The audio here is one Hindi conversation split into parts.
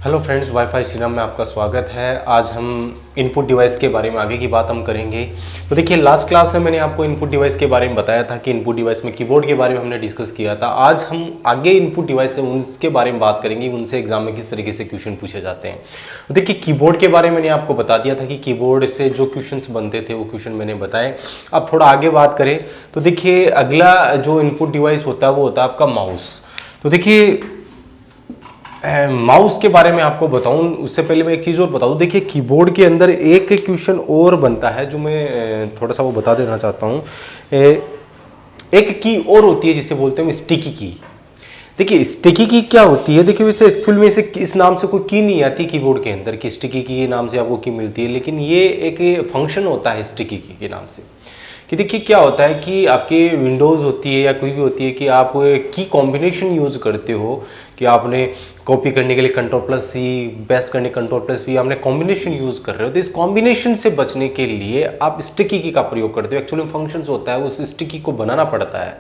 हेलो फ्रेंड्स, वाईफाई श्रीराम में आपका स्वागत है। आज हम इनपुट डिवाइस के बारे में आगे की बात हम करेंगे। तो देखिए, लास्ट क्लास में मैंने आपको इनपुट डिवाइस के बारे में बताया था कि इनपुट डिवाइस में कीबोर्ड के बारे में हमने डिस्कस किया था। आज हम आगे इनपुट डिवाइस है उनके बारे में बात करेंगे, उनसे एग्जाम में किस तरीके से क्वेश्चन पूछे जाते हैं। तो देखिए, कीबोर्ड के बारे में मैंने आपको बता दिया था कि कीबोर्ड से जो क्वेश्चन बनते थे वो क्वेश्चन मैंने बताए। अब थोड़ा आगे बात करें तो देखिए, अगला जो इनपुट डिवाइस होता है वो होता है आपका माउस। तो देखिए, माउस के बारे में आपको बताऊं उससे पहले मैं एक चीज़ और बता दूं। देखिए, कीबोर्ड के अंदर एक क्वेश्चन और बनता है जो मैं थोड़ा सा वो बता देना चाहता हूं। एक की और होती है जिसे बोलते हैं स्टिकी की। देखिए, स्टिकी की क्या होती है? देखिए, वैसे एक्चुअल में इसे इस नाम से कोई की नहीं आती कीबोर्ड के अंदर कि स्टिकी की नाम से आपको की मिलती है, लेकिन ये एक फंक्शन होता है स्टिकी की के नाम से। कि देखिए, क्या होता है कि आपके विंडोज़ होती है या कोई भी होती है कि आप की कॉम्बिनेशन यूज़ करते हो कि आपने कॉपी करने के लिए Ctrl+C, पेस्ट करने Ctrl+V, आपने कॉम्बिनेशन यूज़ कर रहे हो। तो इस कॉम्बिनेशन से बचने के लिए आप स्टिकी की का प्रयोग करते हो। एक्चुअली फंक्शंस होता है, उस स्टिकी को बनाना पड़ता है।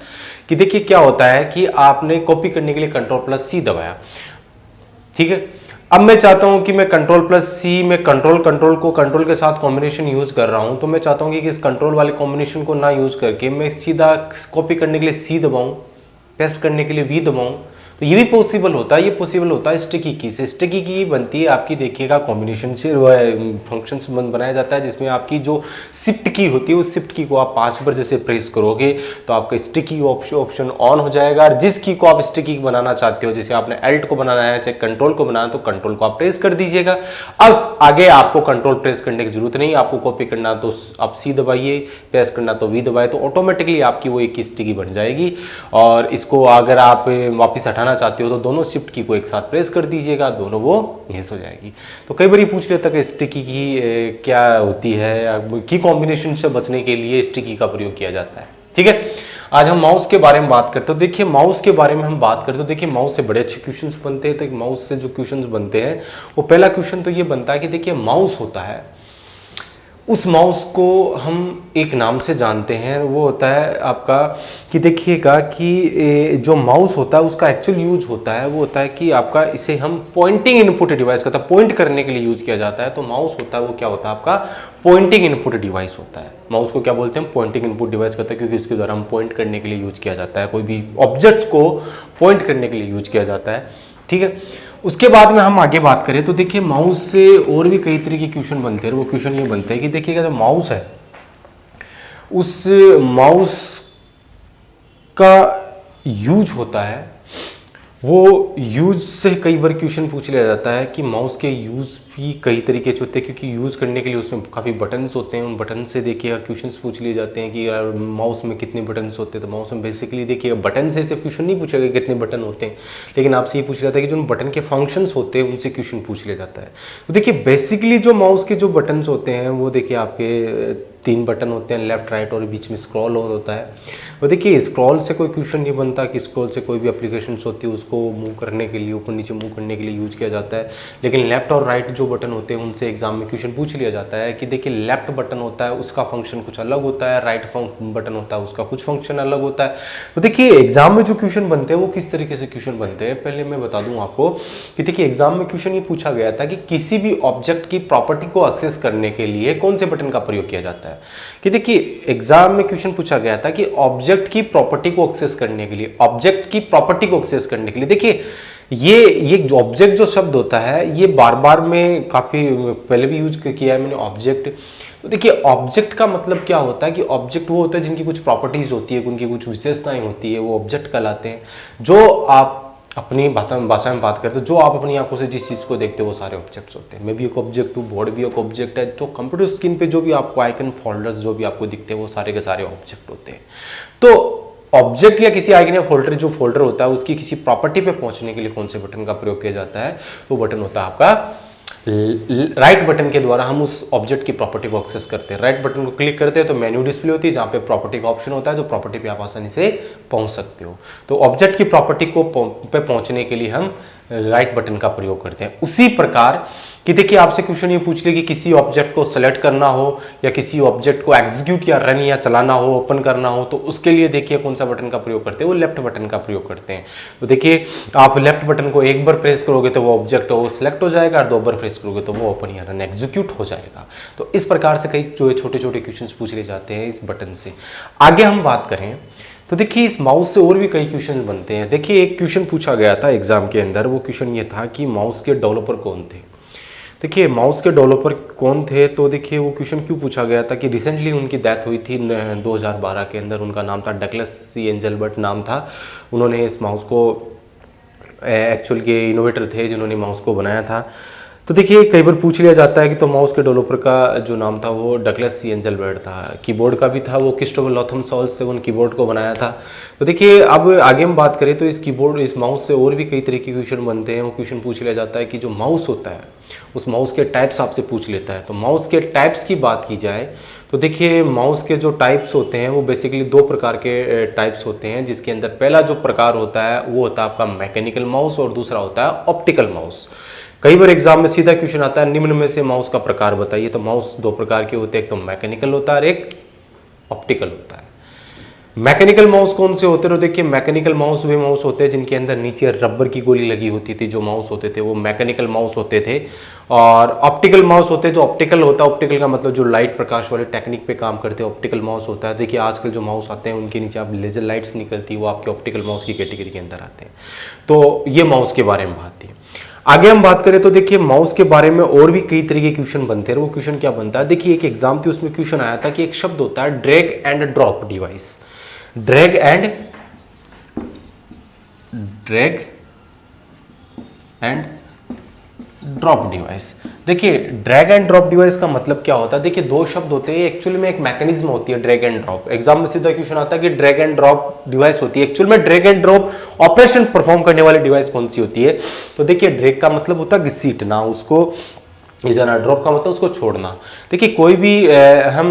कि देखिए, क्या होता है कि आपने कॉपी करने के लिए Ctrl+C दबाया, ठीक है। अब मैं चाहता हूं कि मैं Ctrl+C में कंट्रोल के साथ कॉम्बिनेशन यूज कर रहा हूं, तो मैं चाहता हूं कि इस कंट्रोल वाले कॉम्बिनेशन को ना यूज करके मैं सीधा कॉपी करने के लिए C दबाऊं, पेस्ट करने के लिए V दबाऊं। तो ये भी पॉसिबल होता है। ये पॉसिबल होता है स्टिकी की से। स्टिकी की बनती है आपकी, देखिएगा, कॉम्बिनेशन से फंक्शंस बनाया जाता है जिसमें आपकी जो शिफ्ट की होती है उस शिफ्ट की को आप 5 बार जैसे प्रेस करोगे तो आपका स्टिकी ऑप्शन ऑन हो जाएगा। और जिस की को आप स्टिकी बनाना चाहते हो, जैसे आपने एल्ट को बनाना है, चाहे कंट्रोल को बनाना है, तो कंट्रोल को आप प्रेस कर दीजिएगा। अब आगे आपको कंट्रोल प्रेस करने की जरूरत नहीं। आपको कॉपी करना तो आप C दबाइए, पेस्ट करना तो V दबाइए, तो ऑटोमेटिकली आपकी वो एक स्टिकी बन जाएगी। और इसको अगर आप वापस हटाना चाहते हो तो दोनों शिफ्ट की को एक साथ प्रेस कर दीजिएगा, दोनों वो यस हो जाएगी। तो कई बार ये पूछ लेता है कि स्टिकी की क्या होती है। की कॉम्बिनेशन से बचने के लिए स्टिकी का प्रयोग किया जाता है, ठीक है। आज हम माउस के बारे में बात करते हैं। तो देखिए, माउस के बारे में हम बात करते हैं तो देखिए, माउस से बड़े अच्छे क्वेश्चंस बनते हैं। तो माउस से जो क्वेश्चंस बनते हैं वो पहला क्वेश्चन तो ये बनता है कि देखिए, माउस होता है, उस माउस को हम एक नाम से जानते हैं, वो होता है आपका कि देखिएगा कि जो माउस होता है उसका एक्चुअल यूज होता है वो होता है कि आपका इसे हम पॉइंटिंग इनपुट डिवाइस करता है, पॉइंट करने के लिए यूज किया जाता है। तो माउस होता है वो क्या होता है आपका पॉइंटिंग इनपुट डिवाइस होता है। माउस को क्या बोलते हैं? पॉइंटिंग इनपुट डिवाइस करता है, क्योंकि इसके द्वारा हम पॉइंट करने के लिए यूज किया जाता है, कोई भी ऑब्जेक्ट को पॉइंट करने के लिए यूज किया जाता है, ठीक है। उसके बाद में हम आगे बात करें तो देखिए, माउस से और भी कई तरह के क्वेश्चन बनते हैं। वो क्वेश्चन ये बनते हैं कि देखिएगा, जो माउस है उस माउस का यूज होता है, वो यूज से कई बार क्वेश्चन पूछ लिया जाता है कि माउस के यूज भी कई तरीके से होते हैं, क्योंकि यूज करने के लिए उसमें काफ़ी बटन्स होते हैं। उन बटन से देखिएगा क्वेश्चंस पूछ लिए जाते हैं कि यार माउस में कितने बटन्स होते हैं। तो माउस में बेसिकली देखिएगा बटन से ऐसे क्वेश्चन नहीं पूछेगा कितने बटन होते हैं, लेकिन आपसे ये पूछ जाता है कि जो बटन के फंक्शंस होते हैं उनसे क्वेश्चन पूछ लिया जाता है। तो देखिए, बेसिकली जो माउस के जो बटन्स होते हैं वो देखिए आपके 3 बटन होते हैं, लेफ्ट राइट और बीच में स्क्रॉल होता है। और देखिए, स्क्रॉल से कोई क्वेश्चन नहीं बनता कि स्क्रॉल से कोई भी एप्लीकेशंस होती है उसको मूव करने के लिए, ऊपर नीचे मूव करने के लिए यूज किया जाता है। लेकिन लेफ्ट और राइट जो बटन होते हैं उनसे एग्जाम में क्वेश्चन पूछ लिया जाता है कि देखिए, लेफ्ट बटन होता है उसका फंक्शन कुछ अलग होता है, राइट बटन होता है उसका कुछ फंक्शन अलग होता है। तो देखिए, एग्जाम में जो क्वेश्चन बनते हैं वो किस तरीके से क्वेश्चन बनते हैं, पहले मैं बता दूं आपको कि देखिए, एग्जाम में क्वेश्चन ये पूछा गया था कि किसी भी ऑब्जेक्ट की प्रॉपर्टी को एक्सेस करने के लिए कौन से बटन का प्रयोग किया जाता है। कि देखिए, एग्जाम में क्वेश्चन पूछा गया था कि ऑब्जेक्ट की प्रॉपर्टी को एक्सेस करने के लिए, ऑब्जेक्ट की प्रॉपर्टी को एक्सेस करने के लिए, देखिए ये जो ऑब्जेक्ट जो शब्द होता है ये बार बार में काफी पहले भी यूज किया है मैंने, ऑब्जेक्ट। तो देखिए, ऑब्जेक्ट का मतलब क्या होता है कि ऑब्जेक्ट वो होता है जिनकी कुछ प्रॉपर्टीज होती है, उनकी कुछ विशेषताएं होती है, वो ऑब्जेक्ट कहलाते हैं। जो आप अपनी भाषा में बात करते हो, जो आप अपनी आंखों से जिस चीज़ को देखते हो वो सारे ऑब्जेक्ट्स होते हैं। मैं भी एक ऑब्जेक्ट हूँ, बोर्ड भी एक ऑब्जेक्ट है। तो कंप्यूटर स्क्रीन पे जो भी आपको आइकन, फोल्डर्स जो भी आपको दिखते हैं वो सारे के सारे ऑब्जेक्ट होते हैं। तो ऑब्जेक्ट या किसी आइकन या फोल्डर, जो फोल्डर होता है उसकी किसी प्रॉपर्टी पे पहुंचने के लिए कौन से बटन का प्रयोग किया जाता है? वो बटन होता है आपका राइट बटन के द्वारा हम उस ऑब्जेक्ट की प्रॉपर्टी को एक्सेस करते हैं। राइट बटन को क्लिक करते हैं तो मेन्यू डिस्प्ले होती है जहां पे प्रॉपर्टी का ऑप्शन होता है, जो प्रॉपर्टी पे आप आसानी से पहुंच सकते हो। तो ऑब्जेक्ट की प्रॉपर्टी को पे पहुंचने के लिए हम राइट बटन का प्रयोग करते हैं। उसी प्रकार कि देखिए आपसे क्वेश्चन ये पूछ ले कि किसी ऑब्जेक्ट को सेलेक्ट करना हो या किसी ऑब्जेक्ट को एग्जीक्यूट या रन या चलाना हो, ओपन करना हो, तो उसके लिए देखिए कौन सा बटन का प्रयोग करते हैं, वो लेफ्ट बटन का प्रयोग करते हैं। तो देखिए आप लेफ्ट बटन को एक बार प्रेस करोगे तो वो ऑब्जेक्ट वो सिलेक्ट हो जाएगा, और 2 बार प्रेस करोगे तो वो ओपन या रन एग्जीक्यूट हो जाएगा। तो इस प्रकार से कई जो छोटे छोटे क्वेश्चन पूछ ले जाते हैं इस बटन से। आगे हम बात करें तो देखिए इस माउस से और भी कई क्वेश्चन बनते हैं। देखिए एक क्वेश्चन पूछा गया था एग्जाम के अंदर, वो क्वेश्चन ये था कि माउस के डेवलपर कौन थे। देखिए माउस के डेवलपर कौन थे, तो देखिए वो क्वेश्चन क्यों पूछा गया था कि रिसेंटली उनकी डेथ हुई थी 2012 के अंदर। उनका नाम था डगलस सी एंजलबर्ट नाम था। उन्होंने इस माउस को एक्चुअल के इनोवेटर थे जिन्होंने माउस को बनाया था। तो देखिए कई बार पूछ लिया जाता है कि तो माउस के डेवलपर का जो नाम था वो डगलस सी एंजलबर्ट था। कीबोर्ड का भी था वो क्रिस्टोफर लॉथम सॉल्स से उन कीबोर्ड को बनाया था। तो देखिए अब आगे हम बात करें तो इस माउस से और भी कई तरह के क्वेश्चन बनते हैं। वो क्वेश्चन पूछ लिया जाता है कि जो माउस होता है उस माउस के टाइप्स आपसे पूछ लेता है। तो माउस के टाइप्स की बात की जाए तो देखिए माउस के जो टाइप्स होते हैं वो बेसिकली 2 प्रकार के टाइप्स होते हैं, जिसके अंदर पहला जो प्रकार होता है वो होता है आपका मैकेनिकल माउस और दूसरा होता है ऑप्टिकल माउस। कई बार एग्जाम में सीधा क्वेश्चन आता है निम्न में से माउस का प्रकार बताइए। तो माउस 2 प्रकार के होते हैं, एक तो मैकेनिकल होता है और एक ऑप्टिकल होता है। मैकेनिकल माउस कौन से होते हैं? तो देखिए मैकेनिकल माउस वे माउस होते हैं जिनके अंदर नीचे रबर की गोली लगी होती थी। जो माउस होते थे वो मैकेनिकल माउस होते थे। और ऑप्टिकल माउस होते हैं, जो ऑप्टिकल होता है, ऑप्टिकल का मतलब जो लाइट प्रकाश वाले टेक्निक पे काम करते हैं ऑप्टिकल माउस होता है। देखिए आजकल जो माउस आते हैं उनके नीचे आप लेजर लाइट्स निकलती है, वो आपके ऑप्टिकल माउस की कैटेगरी के अंदर आते हैं। तो ये माउस के बारे में बात थी। आगे हम बात करें तो देखिए माउस के बारे में और भी कई तरह के क्वेश्चन बनते हैं। वो क्वेश्चन क्या बनता है, देखिए एक एग्जाम थी उसमें क्वेश्चन आया था कि एक शब्द होता है drag and drop device. Drag and drop device. देखिए ड्रैग एंड ड्रॉप डिवाइस का मतलब क्या होता है, देखिए 2 शब्द होते हैं, एक्चुअली में एक मैकेनिज्म होती है ड्रैग एंड ड्रॉप। एग्जाम में सीधा क्वेश्चन आता है कि ड्रैग एंड ड्रॉप डिवाइस होती है, एक्चुअल में drag and drop operation perform करने वाली डिवाइस कौन सी होती है। तो देखिए ड्रैग का मतलब होता है घसीटना, उसको जाना, ड्रॉप का मतलब उसको छोड़ना। देखिए कोई भी हम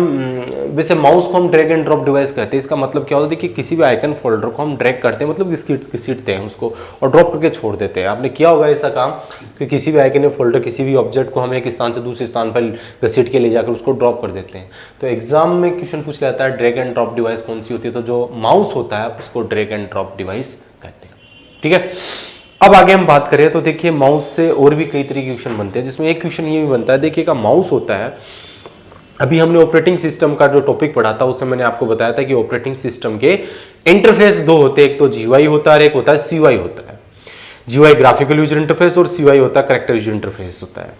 वैसे माउस को हम ड्रैग एंड ड्रॉप डिवाइस कहते हैं। इसका मतलब क्या होता है, देखिए किसी भी आइकन फोल्डर को हम ड्रैग करते हैं, मतलब घसीटते हैं उसको और ड्रॉप करके छोड़ देते हैं। आपने किया होगा ऐसा काम कि किसी भी आइकन फोल्डर किसी भी ऑब्जेक्ट को हम एक स्थान से दूसरे स्थान पर घसीट के ले जाकर उसको ड्रॉप कर देते हैं। तो एग्जाम में क्वेश्चन पूछ लेता है ड्रैग एंड ड्रॉप डिवाइस कौन सी होती है, तो जो माउस होता है उसको ड्रैग एंड ड्रॉप डिवाइस कहते हैं। ठीक है, अब आगे हम बात करें तो देखिए माउस से और भी कई तरह के क्वेश्चन बनते हैं, जिसमें एक क्वेश्चन ये भी बनता है, देखिए का माउस होता है। अभी हमने ऑपरेटिंग सिस्टम का जो टॉपिक पढ़ा था उसमें मैंने आपको बताया था कि ऑपरेटिंग सिस्टम के इंटरफेस 2 होते हैं, एक तो जीयूआई होता है और एक होता है सीयूआई होता है। जीयूआई ग्राफिकल यूजर इंटरफेस और सीयूआई होता है कैरेक्टर यूजर इंटरफेस होता है।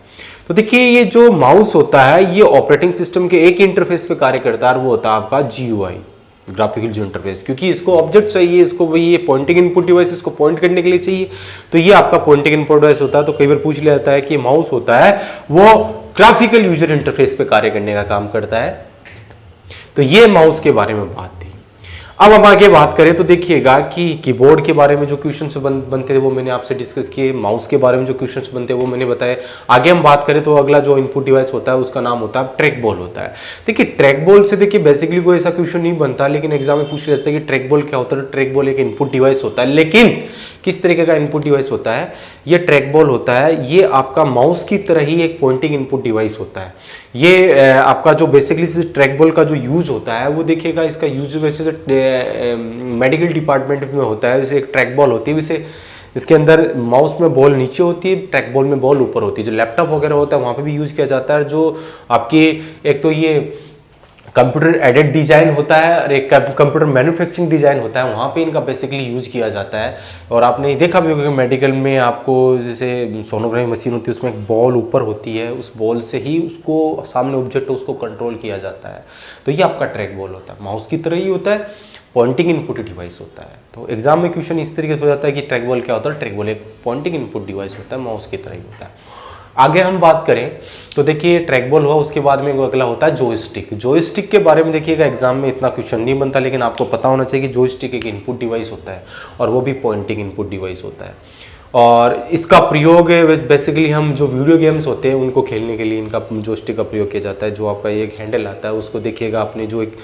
तो देखिए ये जो माउस होता है ये ऑपरेटिंग सिस्टम के एक इंटरफेस पे कार्य करता है और वो होता है आपका जीयूआई ग्राफिकल यूजर इंटरफेस, क्योंकि इसको ऑब्जेक्ट चाहिए, इसको वही ये पॉइंटिंग इनपुट डिवाइस इसको पॉइंट करने के लिए चाहिए। तो ये आपका पॉइंटिंग इनपुट डिवाइस होता है। तो कई बार पूछ लिया जाता है कि माउस होता है वो ग्राफिकल यूजर इंटरफेस पे कार्य करने का काम करता है। तो ये माउस के बारे में बात थी। अब हम आगे बात करें तो देखिएगा कि कीबोर्ड के बारे में जो क्वेश्चंस बनते थे वो मैंने आपसे डिस्कस किए, माउस के बारे में जो क्वेश्चंस बनते हैं वो मैंने बताए। आगे हम बात करें तो अगला जो इनपुट डिवाइस होता है उसका नाम होता है ट्रैक बॉल होता है। देखिए ट्रैक बॉल से देखिए बेसिकली कोई ऐसा क्वेश्चन नहीं बनता, लेकिन एग्जाम में पूछ लिया जाता है कि ट्रैक बॉल क्या होता है। ट्रैक बॉल एक इनपुट डिवाइस होता है, लेकिन किस तरीके का इनपुट डिवाइस होता है, ये ट्रैक बॉल होता है, ये आपका माउस की तरह ही एक पॉइंटिंग इनपुट डिवाइस होता है। ये आपका जो बेसिकली ट्रैक बॉल का जो यूज होता है वो देखिएगा, इसका यूज वैसे मेडिकल डिपार्टमेंट में होता है। जैसे एक ट्रैक बॉल होती है, वैसे इसके अंदर माउस में बॉल नीचे होती है, ट्रैक बॉल में बॉल ऊपर होती है। जो लैपटॉप वगैरह होता है वहाँ पे भी यूज किया जाता है। जो आपकी एक तो ये कंप्यूटर एडेड डिजाइन होता है और एक कंप्यूटर मैन्युफैक्चरिंग डिजाइन होता है, वहाँ पे इनका बेसिकली यूज किया जाता है। और आपने देखा भी होगा मेडिकल में आपको जैसे सोनोग्राफी मशीन होती है उसमें एक बॉल ऊपर होती है, उस बॉल से ही उसको सामने ऑब्जेक्ट उसको कंट्रोल किया जाता है। तो ये आपका ट्रैक बॉल होता है, माउस की तरह ही होता है, पॉइंटिंग इनपुट डिवाइस होता है। तो एग्जाम में क्वेश्चन इस तरीके से हो जाता है कि ट्रैक बॉल क्या होता है, ट्रैक बॉल एक पॉइंटिंग इनपुट डिवाइस होता है, माउस की तरह ही होता है। आगे हम बात करें तो देखिए ट्रैक बॉल हुआ, उसके बाद में अगला होता है जॉयस्टिक। जॉयस्टिक के बारे में देखिएगा एग्जाम में इतना क्वेश्चन नहीं बनता, लेकिन आपको पता होना चाहिए कि जॉयस्टिक एक इनपुट डिवाइस होता है और वो भी पॉइंटिंग इनपुट डिवाइस होता है। और इसका प्रयोग बेसिकली हम जो वीडियो गेम्स होते हैं उनको खेलने के लिए इनका जॉयस्टिक का प्रयोग किया जाता है। जो आपका एक हैंडल आता है उसको देखिएगा आपने, जो एक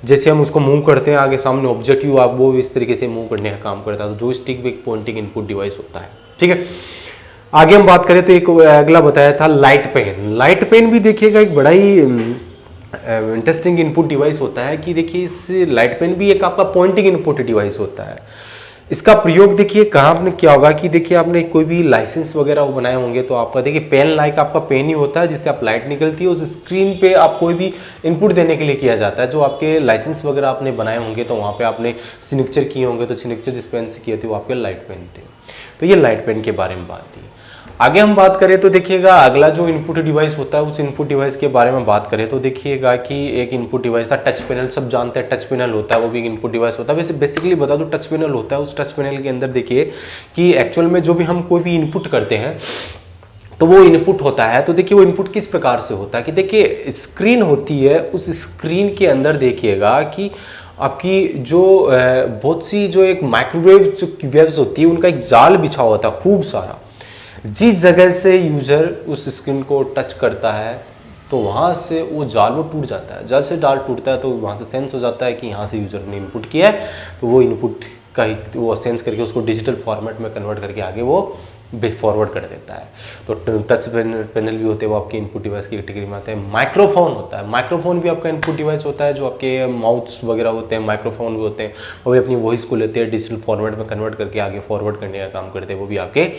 जैसे हम उसको मूव करते हैं आगे सामने ऑब्जेक्ट आप वो इस तरीके से मूव करने का काम करता है। तो जॉयस्टिक भी एक पॉइंटिंग इनपुट डिवाइस होता है। ठीक है, आगे हम बात करें तो एक अगला बताया था लाइट पेन। लाइट पेन भी देखिएगा एक बड़ा ही इंटरेस्टिंग इनपुट डिवाइस होता है कि देखिए इस लाइट पेन भी एक आपका पॉइंटिंग इनपुट डिवाइस होता है। इसका प्रयोग देखिए कहाँ आपने क्या होगा कि देखिए आपने कोई भी लाइसेंस वगैरह बनाए होंगे तो आपका देखिए पेन लाइक आपका पेन ही होता है जिससे आप लाइट निकलती है, उस स्क्रीन पे आप कोई भी इनपुट देने के लिए किया जाता है। जो आपके लाइसेंस वगैरह आपने बनाए होंगे तो वहाँ पे आपने सिग्नेचर किए होंगे, तो सिग्नेचर जिस पेन से किए थे वो आपके लाइट पेन थे। तो ये लाइट पेन के बारे में बात थी। आगे हम बात करें तो देखिएगा अगला जो इनपुट डिवाइस होता है उस इनपुट डिवाइस के बारे में बात करें तो देखिएगा कि एक इनपुट डिवाइस था टच पैनल। सब जानते हैं टच पैनल होता है, वो भी एक इनपुट डिवाइस होता है। वैसे बेसिकली बता दो टच पैनल होता है, उस टच पैनल के अंदर देखिए कि एक्चुअल में जो भी हम कोई भी इनपुट करते हैं तो वो इनपुट होता है। तो देखिए वो इनपुट किस प्रकार से होता है कि देखिए स्क्रीन होती है, उस स्क्रीन के अंदर देखिएगा कि आपकी जो बहुत सी जो एक माइक्रोवेव जो वेव्स होती है उनका एक जाल बिछा होता है खूब सारा। जिस जगह से यूजर उस स्क्रीन को टच करता है तो वहाँ से वो जाल वो टूट जाता है। जब से जाल टूटता है तो वहाँ से सेंस हो जाता है कि यहाँ से यूजर ने इनपुट किया है, तो वो इनपुट का ही वो सेंस करके उसको डिजिटल फॉर्मेट में कन्वर्ट करके आगे वो फॉरवर्ड कर देता है। तो टच पैनल भी होते हैं वो आपके इनपुट डिवाइस की कैटेगरी में आते हैं। माइक्रोफोन होता है, माइक्रोफोन भी आपका इनपुट डिवाइस होता है। जो आपके माउथ्स वगैरह होते हैं, माइक्रोफोन भी होते हैं, वो भी अपनी वॉइस को लेते हैं डिजिटल फॉर्मेट में कन्वर्ट करके आगे फॉरवर्ड करने का काम करते हैं, वो भी आपके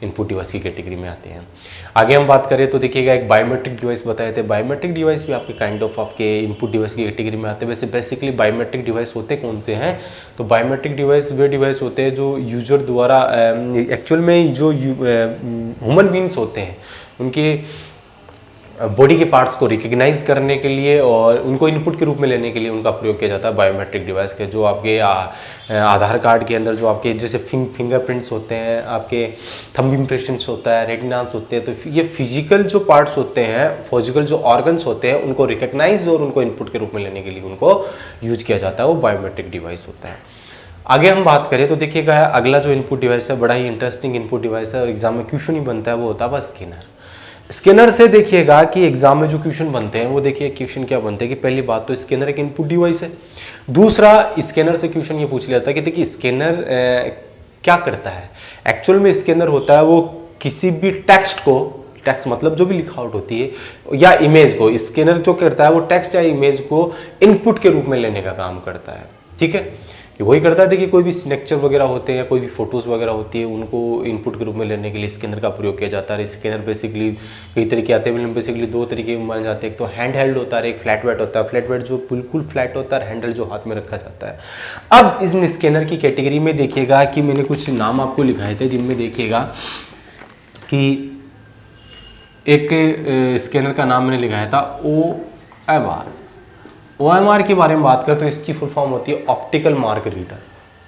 इनपुट डिवाइस की कैटेगरी में आते हैं। आगे हम बात करें तो देखिएगा एक बायोमेट्रिक डिवाइस बताए थे। बायोमेट्रिक डिवाइस भी आपके काइंड ऑफ आपके इनपुट डिवाइस की कैटेगरी में आते हैं। वैसे बेसिकली बायोमेट्रिक डिवाइस होते कौन से हैं, तो बायोमेट्रिक डिवाइस वे डिवाइस होते हैं जो यूजर द्वारा एक्चुअल में जो ह्यूमन बींग्स होते हैं उनके बॉडी के पार्ट्स को रिकग्नाइज करने के लिए और उनको इनपुट के रूप में लेने के लिए उनका प्रयोग किया जाता है बायोमेट्रिक डिवाइस के। जो आपके आधार कार्ड के अंदर जो आपके जैसे फिंगरप्रिंट्स होते हैं, आपके थंब इम्प्रेशंस होता है, रेटिनास होते हैं, तो ये फिजिकल जो पार्ट्स होते हैं, फिजिकल जो ऑर्गन्स होते हैं, उनको रिकग्नाइज और उनको इनपुट के रूप में लेने के लिए उनको यूज किया जाता है, वो बायोमेट्रिक डिवाइस होता है। आगे हम बात करें तो देखिएगा अगला जो इनपुट डिवाइस है बड़ा ही इंटरेस्टिंग इनपुट डिवाइस है और एग्जाम में क्वेश्चन ही बनता है, वो होता है स्कैनर। स्कैनर से देखिएगा कि एग्जाम में जो क्वेश्चन बनते हैं वो देखिए क्वेश्चन क्या बनते हैं कि पहली बात तो स्कैनर एक इनपुट डिवाइस है। दूसरा, स्कैनर से क्वेश्चन ये पूछ लिया जाता है कि देखिए स्कैनर क्या करता है। एक्चुअल में स्कैनर होता है वो किसी भी टेक्स्ट को, टेक्स्ट मतलब जो भी लिखावट होती है या इमेज को, स्कैनर जो करता है वो टेक्स्ट या इमेज को इनपुट के रूप में लेने का काम करता है। ठीक है, कि वही करता है। देखिए कोई भी सिग्नेचर वगैरह होते हैं, कोई भी फोटोज़ वगैरह होती है, उनको इनपुट के रूप में लेने के लिए स्कैनर का प्रयोग किया जाता है। स्कैनर बेसिकली कई तरीके आते हैं, बेसिकली दो तरीके माने जाते हैं। एक तो हैंड हेल्ड होता है, एक फ्लैट वेट होता है। फ्लैट वेट जो बिल्कुल फ्लैट होता है, हैंडल जो हाथ में रखा जाता है। अब इस स्कैनर की कैटेगरी में देखिएगा कि मैंने कुछ नाम आपको लिखाए थे जिनमें देखिएगा कि एक स्कैनर का नाम मैंने लिखाया था OMR। OMR के बारे में बात करें तो इसकी फुल फॉर्म होती है ऑप्टिकल मार्क रीडर।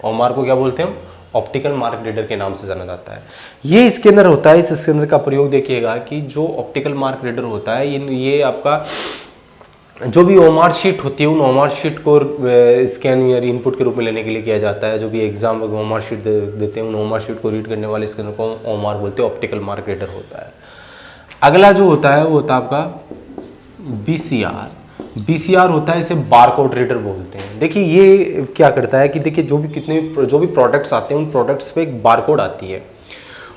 OMR को क्या बोलते हैं हम? ऑप्टिकल मार्क रीडर के नाम से जाना जाता है। ये स्कैनर होता है। इस स्कैनर का प्रयोग देखिएगा कि जो ऑप्टिकल मार्क रीडर होता है ये आपका जो भी OMR शीट होती है उन OMR शीट को स्कैन या इनपुट के रूप में लेने के लिए किया जाता है। जो भी एग्जाम में OMR शीट देते हैं उन OMR शीट को रीड करने वाले स्कैनर को OMR बोलते हैं, ऑप्टिकल मार्क रीडर होता है। अगला जो होता है वो होता है आपका BCR। BCR होता है, इसे बारकोड रीडर बोलते हैं। देखिए ये क्या करता है कि देखिए जो भी प्रोडक्ट्स आते हैं उन प्रोडक्ट्स पे एक बारकोड आती है।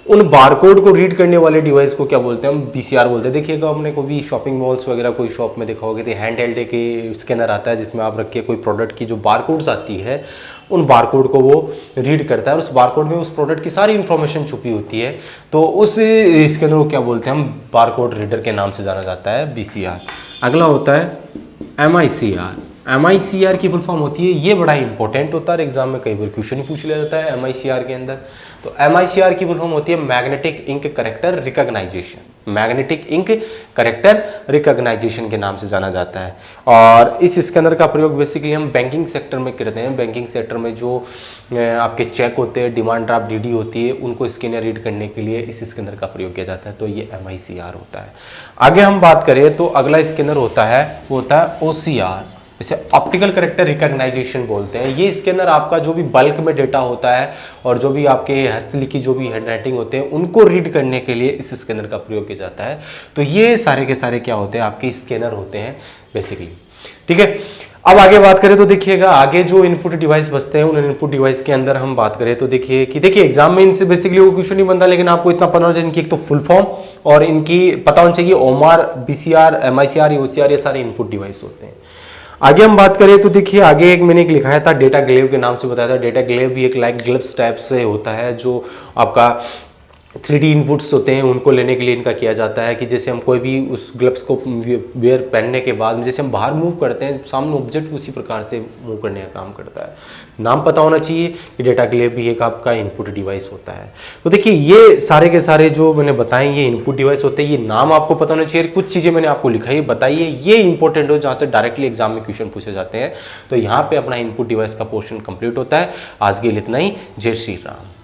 उन बारकोड को रीड करने वाले डिवाइस को क्या बोलते हैं हम? BCR बोलते हैं। देखिएगा आपने कोई भी शॉपिंग मॉल्स वगैरह कोई शॉप में देखा होगा तो हैंड हेल्ड के स्कैनर आता है जिसमें आप रखिए कोई प्रोडक्ट की जो बारकोड्स आती है उन बारकोड को वो रीड करता है और उस बारकोड में उस प्रोडक्ट की सारी इंफॉर्मेशन छुपी होती है। तो उस स्कैनर को क्या बोलते हैं हम? बारकोड रीडर के नाम से जाना जाता है, BCR। अगला होता है MICR। MICR की फुल फॉर्म होती है, ये बड़ा इंपॉर्टेंट होता है, एग्जाम में कई बार क्वेश्चन ही पूछ लिया जाता है MICR के अंदर। तो MICR की फुल फॉर्म होती है magnetic ink character recognition. Magnetic ink character recognition के नाम से जाना जाता है। और इस स्कैनर का प्रयोग बेसिकली हम बैंकिंग सेक्टर में करते हैं। बैंकिंग सेक्टर में जो आपके चेक होते हैं, डिमांड ड्राफ्ट DD होती है, उनको स्कैनर रीड करने के लिए इस स्कैनर का प्रयोग किया जाता है। तो ये MICR होता है। आगे हम बात करें तो अगला स्कैनर होता है वो होता है OCR, इसे ऑप्टिकल कैरेक्टर रिकॉग्नाइजेशन बोलते हैं। ये स्कैनर आपका जो भी बल्क में डेटा होता है और जो भी आपके हस्तलिखित जो भी हैंडराइटिंग होते हैं उनको रीड करने के लिए इस स्कैनर का प्रयोग किया जाता है। तो ये सारे के सारे क्या होते हैं? आपके स्कैनर होते हैं बेसिकली। ठीक है, अब आगे बात करें तो देखिएगा, आगे जो इनपुट डिवाइस बचते हैं उन इनपुट डिवाइस के अंदर हम बात करें तो देखिए एग्जाम में इनसे बेसिकली वो क्वेश्चन नहीं बनता, लेकिन आपको इतना पता होना चाहिए इनकी एक तो फुल फॉर्म और इनकी पता होना चाहिए ओमार, बीसीआर, एमआईसीआर, ओसीआर, ये सारे इनपुट डिवाइस होते हैं। आगे हम बात करें तो देखिए आगे एक मैंने एक लिखाया था डेटा ग्लेव के नाम से बताया था। डेटा ग्लेव भी एक लाइक ग्लव्स टाइप से होता है जो आपका 3D इनपुट्स होते हैं उनको लेने के लिए इनका किया जाता है कि जैसे हम कोई भी उस ग्लव्स को वेयर पहनने के बाद जैसे हम बाहर मूव करते हैं सामने ऑब्जेक्ट उसी प्रकार से मूव करने का काम करता है। नाम पता होना चाहिए कि डेटा ग्लेव भी एक आपका इनपुट डिवाइस होता है। तो देखिए ये सारे के सारे जो मैंने बताए ये इनपुट डिवाइस होते हैं, ये नाम आपको पता होना चाहिए। कुछ चीज़ें मैंने आपको लिखाई बताइए ये इंपॉर्टेंट हो जहाँ से डायरेक्टली एग्जाम में क्वेश्चन पूछे जाते हैं। तो यहाँ पे अपना इनपुट डिवाइस का पोर्शन कंप्लीट होता है। आज के लिए इतना ही। जय श्री राम।